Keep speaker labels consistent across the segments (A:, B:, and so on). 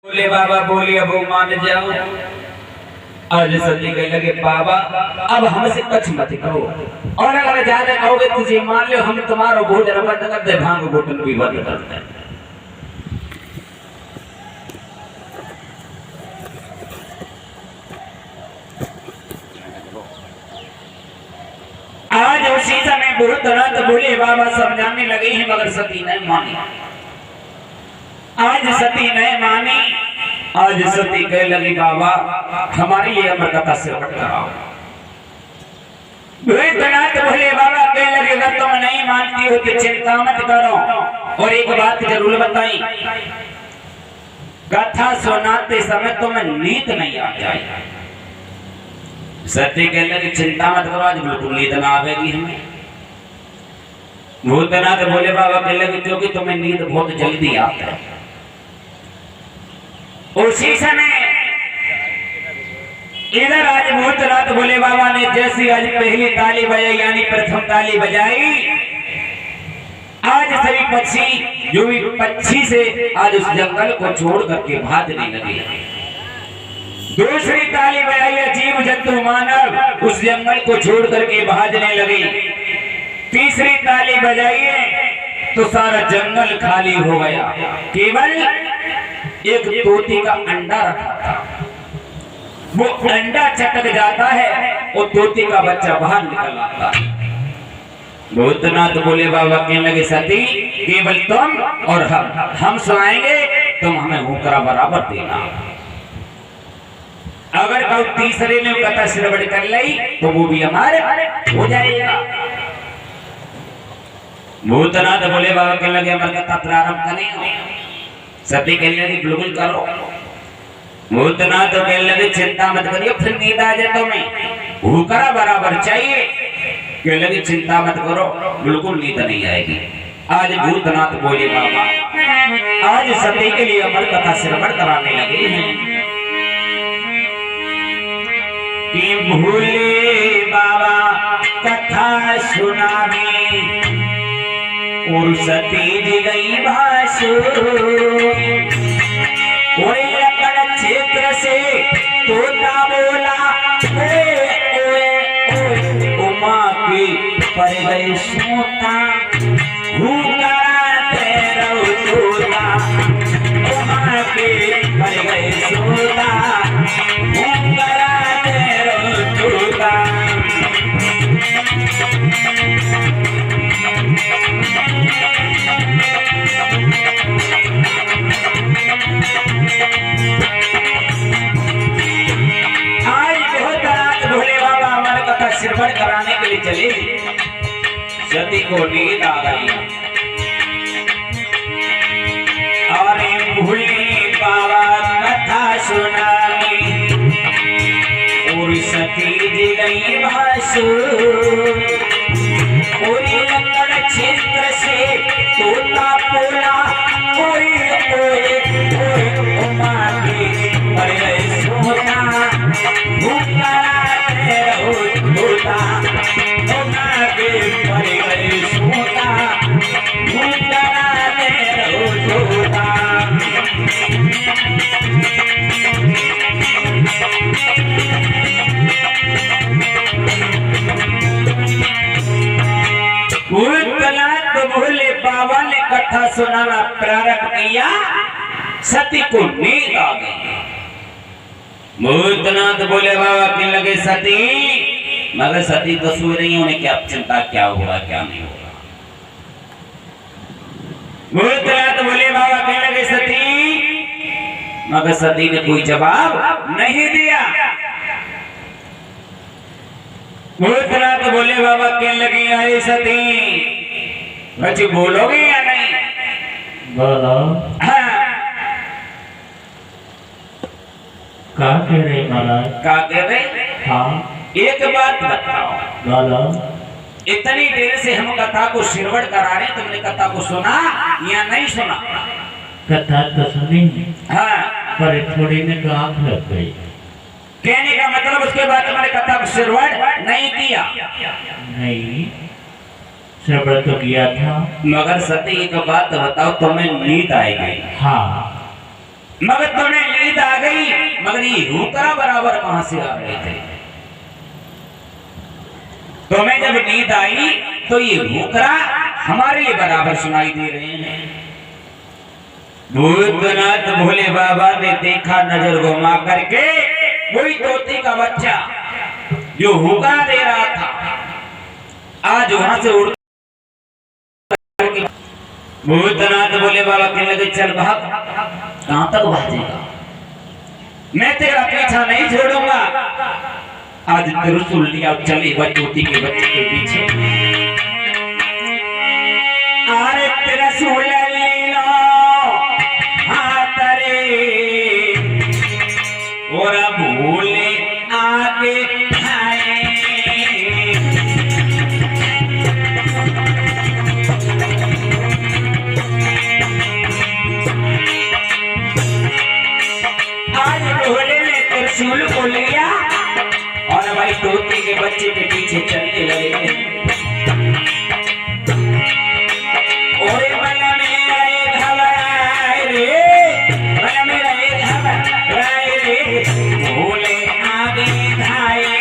A: बोले बाबा बोले अब मान जाओ। आज सती कहने लगे बाबा अब हमसे कुछ मत कहो, और अगर ज्यादा कहोगे तुझे मान लो हम तुम्हारा भोजन बंद कर दे, भांग घोटन भी बंद कर दे। आज उसी समय बहुत रात बोले बाबा समझाने लगे हैं, मगर सती नहीं मानी। आज सती नहीं मानी। आज सती कह लगी बाबा हमारे लिए अमर कथा श्रवण कराओ। भोले बाबा कह लगे अगर तुम नहीं मानती हो तो चिंता मत करो, और एक बात जरूर बताई, कथा सुनाते समय तुम्हें नींद नहीं आ जाए। सती कह लगी चिंता मत करो, आज बिल्कुल नींद ना आवेगी हमें। भूतनाथ भोले बाबा कह लगे क्योंकि तुम्हें नींद बहुत जल्दी आता है। उसी समय इधर आज भूतनाथ भोले बाबा ने जैसी आज पहली ताली बजाई, यानी प्रथम ताली बजाई, आज सभी पक्षी जो भी पक्षी से आज उस जंगल को छोड़ करके भागने लगे। दूसरी ताली बजाई, जीव जंतु मानव उस जंगल को छोड़ करके भागने लगे। तीसरी ताली बजाई तो सारा जंगल खाली हो गया, केवल एक तोती का अंडा रखा था। वो अंडा चटक जाता है और तोती का बच्चा बाहर निकल आता है। भूतनाथ बोले बाबा कहने लगे सती केवल तुम और हम सुनाएंगे, तुम हमें होकरा बराबर देना। अगर कल तीसरे ने कथा श्रवण कर ली तो वो भी हमारे हो जाएगा। भूतनाथ बोले बाबा कहने लगे हमारी कथा प्रारंभ करें। सती कहने लगी बिल्कुल करो। भूतनाथ कहने लगे चिंता मत करियो, फिर नींद आ जाए तुम्हें, होकरा बराबर चाहिए। कहने लगी चिंता मत करो, बिल्कुल नींद नहीं आएगी। आज भूतनाथ बोले बाबा आज सती के लिए अमर कथा श्रवण कराने लगे हैं कि भोले बाबा कथा सुनावे और सती जी गई भाषो। क्षेत्र से तोता बोला ओए ओए ओए, उमा की पर गई सोता तोता, उमा की पर गई सोता तोता। श्रवण कराने के लिए चले, सती को नींद आ गई। और भोले बाबा कथा सुनाई और सती जी गई भाषो। लक्कड़ क्षेत्र से तोता बोला ओए ओए ओए, उमा की पर गई सोता तोता, उमा के पर गई सोता तोता। भूतनाथ भोले बाबा ने कथा सुनाना प्रारंभ किया, सती को नींद आ गई। भूतनाथ बोले बाबा कहने लगे सती, मगर सती तो सो रही है, उन्हें क्या चिंता क्या होगा क्या नहीं होगा। भूतनाथ बोले बाबा कहने लगे सती, मगर सती ने कोई जवाब नहीं दिया। भूतनाथ बोले बाबा कहने लगे अरे सती बच्ची बोलोगे या नहीं?
B: बोलो।
A: हाँ
B: क्या कह रहे महाराज?
A: क्या कह रहे?
B: हाँ
A: एक बात बताओ।
B: बोलो।
A: इतनी देर से हम कथा को श्रवण करा रहे, तुमने कथा को सुना या नहीं सुना?
B: कथा तो सुनी।
A: हाँ
B: पर थोड़ी ने तो आंख लग गई।
A: कहने का मतलब उसके बाद तुमने कथा को श्रवण नहीं किया?
B: नहीं, श्रवण तो किया था।
A: मगर सती एक बात बताओ, तुम्हें नींद आएगी?
B: हाँ।
A: मगर तुम्हें नींद आ गई, मगर ये होकरा बराबर कहां से आ रहे थे? तुम्हें जब नींद आई तो ये होकरा हमारे लिए बराबर सुनाई दे रहे हैं। भूतनाथ भोले बाबा ने देखा, नजर घुमा करके वही तोते का बच्चा जो होकरा दे रहा था, आज वहां से उड़ करके भूतनाथ भोले बाबा कहने लगे, चल भाग, कहां तक भागेगा, मैं तेरा पीछा नहीं छोड़ूंगा। आज त्रिशूल लिया चले वह तोते के बच्चे के पीछे। अरे त्रिशूल ले लो हाथ रे, और भोले आगे आए। आज भोले ने त्रिशूल को लिया और भाई तोते के बच्चे के पीछे चलने लगे। ओरे मन में घबराए रे, मन में घबराए रे, भोले आगे धाए।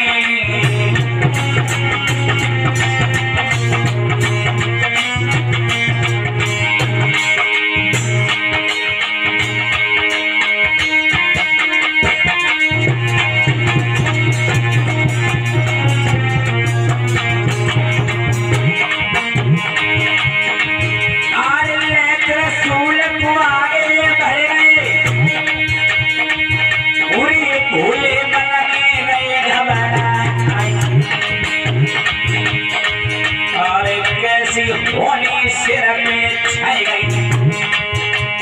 A: होनी सिर में छाई गई,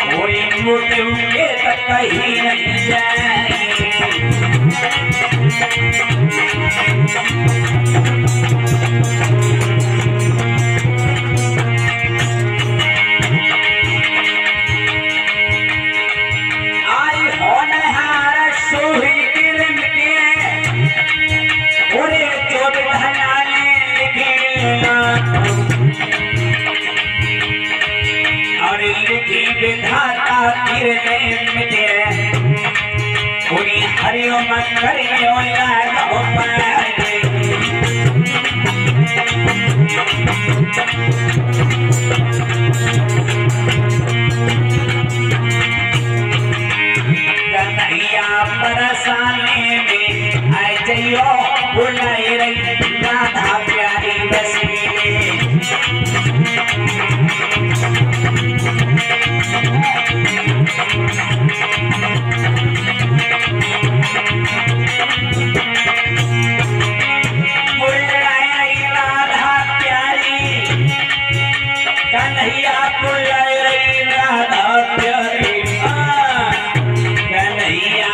A: कोई मृत्यु के तक कहीं नहीं जाए। आई होनहार सोही किरण के, उरे जो धनाले लिखे विधाता गिरने मिटे, पूरी हरिओम करियो लागो पाए। कन्हैया बरसाने में आए जइयो, बुलाई रही राधा प्यारी बसी। कन्हैया बुलाई रही राधा प्यारी, कन्हैया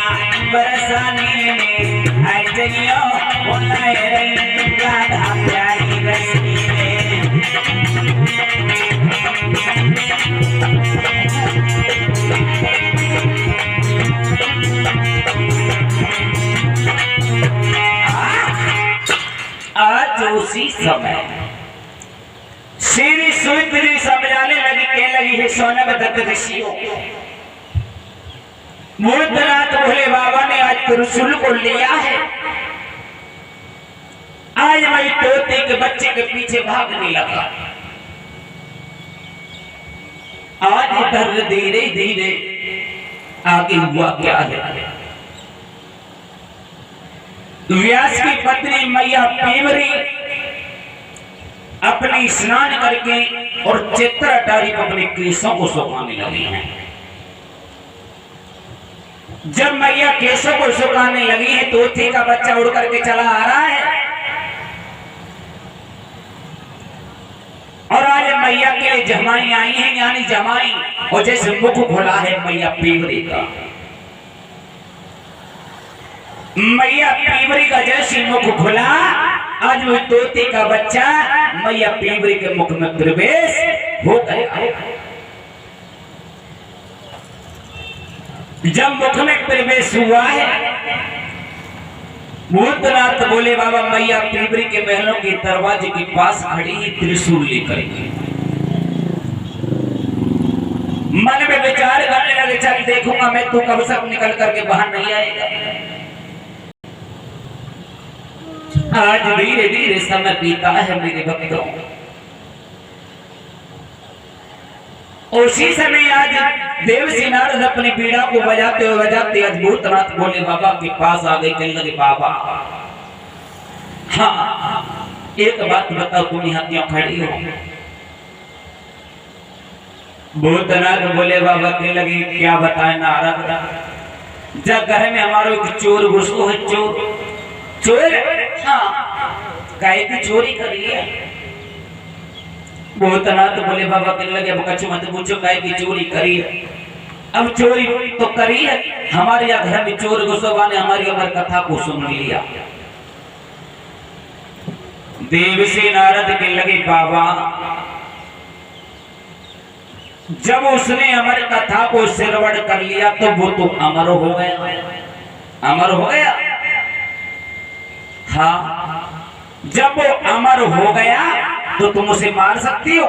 A: बरसाने में आई जइयो, बुलाई रही राधा प्यारी बसी। आज उसी समय श्री सुमित्री समझाने लगी, कह लगी है सोनम दत्त ऋषियों, भूतनाथ भोले बाबा ने आज त्रिशूल को लिया है, आज मैं तोते के बच्चे के पीछे भागने लगा। आज इधर धीरे धीरे आगे हुआ क्या है? व्यास की पत्नी मैया पीवरी अपनी स्नान करके और चित्र अटारी को अपने केशों को सुखाने लगी है। जब मैया केशों को सुखाने लगी है, तोते का बच्चा उड़ करके चला आ रहा है और आज मैया के लिए जमाई आई हैं, यानी जमाई, और जैसे मुख खुला है मैया पीवरी का, मैया पीवरी का जैसे मुख खुला, आज वो तोते का बच्चा मैया पीवरी के मुख में प्रवेश हो गया। जब मुख में प्रवेश हुआ है, भूतनाथ बोले बाबा मैया पीवरी के महलों के दरवाजे के पास खड़ी ही त्रिशूल लेकर मन में विचार करने लगे, चल देखूंगा मैं तू कब सब निकल करके बाहर नहीं आएगा। आज धीरे धीरे समय बीता है मेरे भक्तों। उसी समय आज देवसी नारद अपनी पीड़ा को बजाते हुए बजाते अद्भुत नाथ भोले बाबा के पास आ गए। कहने लगे बाबा, हाँ एक बात बताओ, तुम यहाँ क्यों खड़ी हो? भूतनाथ भोले बाबा कहने लगे क्या बताए नारद, जब घर में हमारा एक चोर घुसो है। चोर हाँ, गाय की चोरी करी है। भूतनाथ भोले बाबा कहने लगे बच्चों मत पूछो, गाय की चोरी करी है। अब चोरी तो करी है, हमारे यहाँ घर में चोर घुसोबा ने हमारी अमर कथा को सुन लिया। देवसी नारद कहने लगे बाबा, जब उसने अमर कथा को श्रवण कर लिया तो वो तो अमर हो गया, अमर हो गया। हाँ, जब वो अमर हो गया तो तुम उसे मार सकती हो?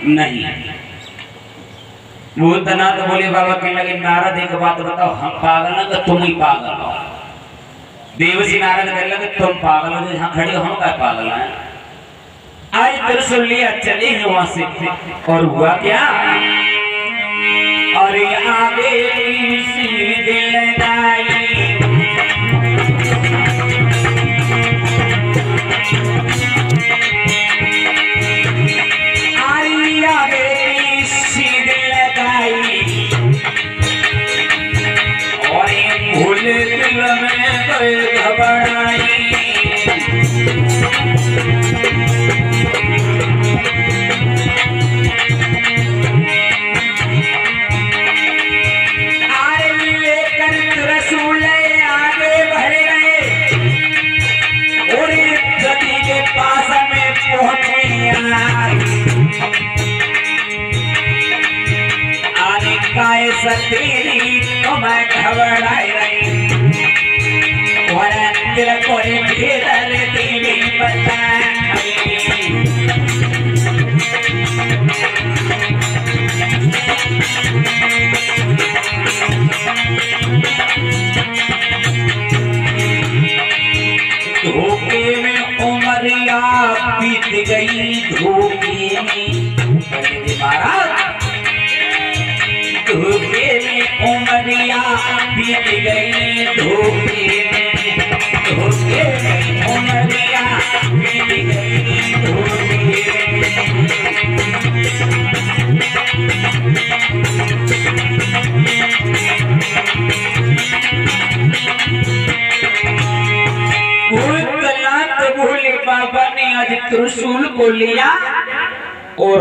A: नहीं। भूतनाथ भोले बाबा कहने लगे नारद एक बात बताओ, हम पागल ना, तुम ही पागल हो। देवसी नारद कहने लगे तुम पागल हो, यहाँ खड़े हो, हम क्या पागल हैं? आज त्रिशूल लिया चले हैं वहां से, और हुआ क्या? और आगे सीधे लगाई, आगे सीधे लगाई, और भूल दिल में घबराई। तेरी तो मैं घबराई रही, और दिल को तेरी बताई। धोखे में उमरिया बीत गई, धोखे में महाराज, धोखे में उमरिया बीत गई, धोखे में उमरिया बीत गई, धोखे भूतनाथ भोले बाबा ने आज त्रिशूल को लिया और